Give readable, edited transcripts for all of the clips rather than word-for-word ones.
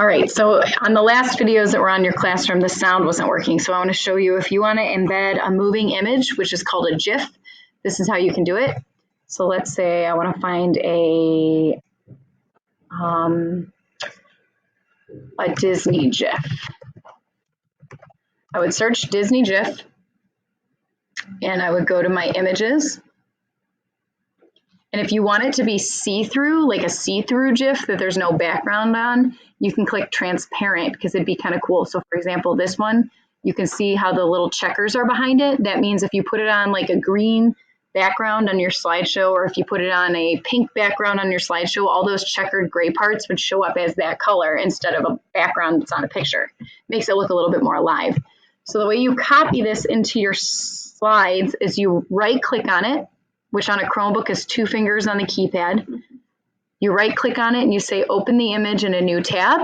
All right, so on the last videos that were on your classroom, the sound wasn't working. So I want to show you if you want to embed a moving image, which is called a GIF, this is how you can do it. So let's say I want to find a Disney GIF. I would search Disney GIF and I would go to my images. And if you want it to be see-through, like a see-through GIF that there's no background on, you can click transparent because it'd be kind of cool. So for example, this one, you can see how the little checkers are behind it. That means if you put it on like a green background on your slideshow, or if you put it on a pink background on your slideshow, all those checkered gray parts would show up as that color instead of a background that's on a picture. Makes it look a little bit more alive. So the way you copy this into your slides is you right-click on it, which on a Chromebook is 2 fingers on the keypad. You right click on it and you say open the image in a new tab,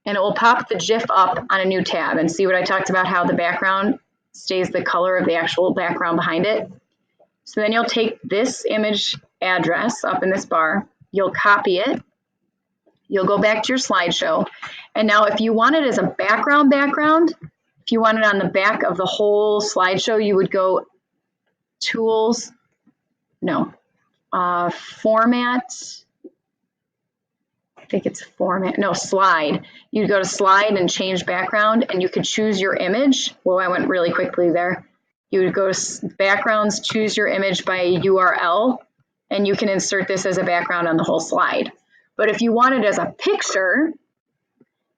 and it will pop the GIF up on a new tab. And see what I talked about, how the background stays the color of the actual background behind it. So then you'll take this image address up in this bar, you'll copy it, you'll go back to your slideshow. And now if you want it as a background, if you want it on the back of the whole slideshow, you would go Tools, Format, I think it's Format, no, Slide. You'd go to Slide and change background, and you could choose your image. Well, I went really quickly there. You would go to Backgrounds, choose your image by URL, and you can insert this as a background on the whole slide. But if you want it as a picture,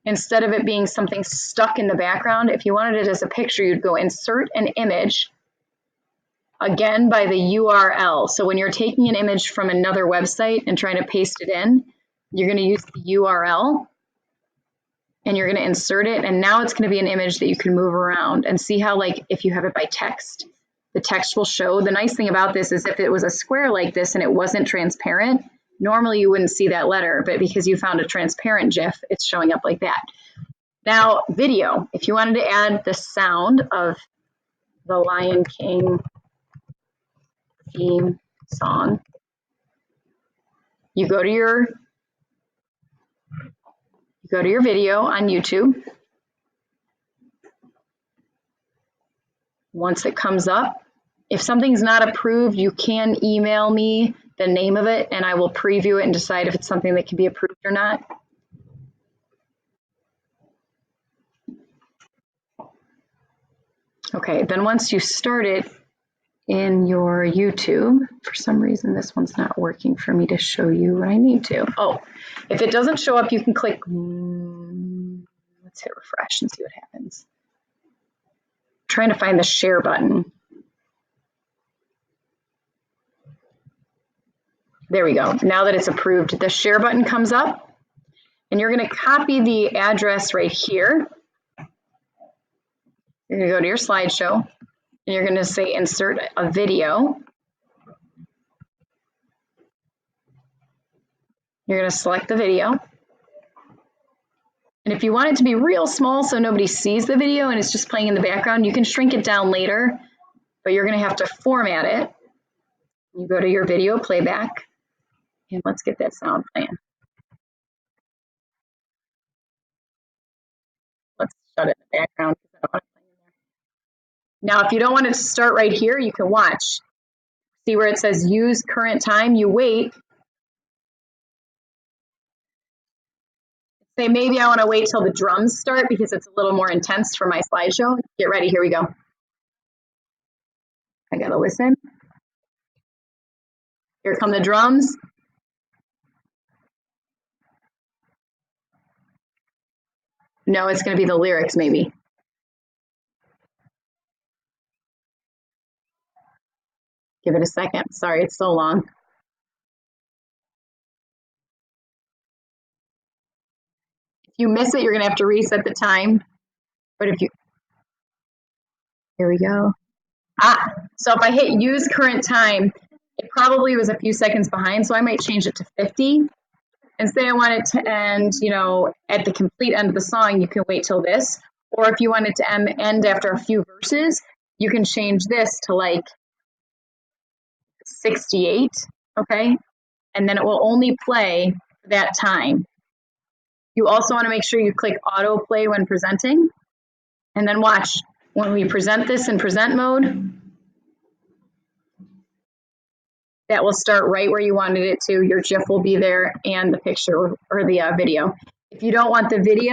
instead of it being something stuck in the background, if you wanted it as a picture, you'd go Insert an Image, again by the URL. So when you're taking an image from another website and trying to paste it in, you're going to use the URL and you're going to insert it. And now it's going to be an image that you can move around and see how, like, if you have it by text, the text will show. The nice thing about this is if it was a square like this and it wasn't transparent, normally you wouldn't see that letter, but because you found a transparent GIF, it's showing up like that. Now, video, if you wanted to add the sound of the Lion King theme song, you go to your video on YouTube. Once it comes up, if something's not approved, you can email me the name of it and I will preview it and decide if it's something that can be approved or not. Okay, then once you start it in your YouTube, for some reason this one's not working for me to show you what I need to. Oh, if it doesn't show up, you can click, let's hit refresh and see what happens. I'm trying to find the share button. There we go. Now that it's approved, the share button comes up and you're going to copy the address right here. You're going to go to your slideshow and you're going to say insert a video. You're going to select the video. And if you want it to be real small so nobody sees the video and it's just playing in the background, you can shrink it down later, but you're going to have to format it. You go to your video playback and let's get that sound playing. Let's shut it in the background. Now, if you don't want it to start right here, you can watch. See where it says use current time, you wait. Say maybe I want to wait till the drums start because it's a little more intense for my slideshow. Get ready, here we go. I gotta listen. Here come the drums. No, it's gonna be the lyrics maybe. Give it a second. Sorry, it's so long. If you miss it, you're gonna have to reset the time. But if you, here we go. So if I hit use current time, it probably was a few seconds behind, so I might change it to 50. And say I want it to end, at the complete end of the song, you can wait till this. Or if you want it to end after a few verses, you can change this to like 68, okay? And then it will only play that time. You also want to make sure you click autoplay when presenting. And then watch, when we present this in present mode, that will start right where you wanted it to. Your GIF will be there and the picture or the video. If you don't want the video,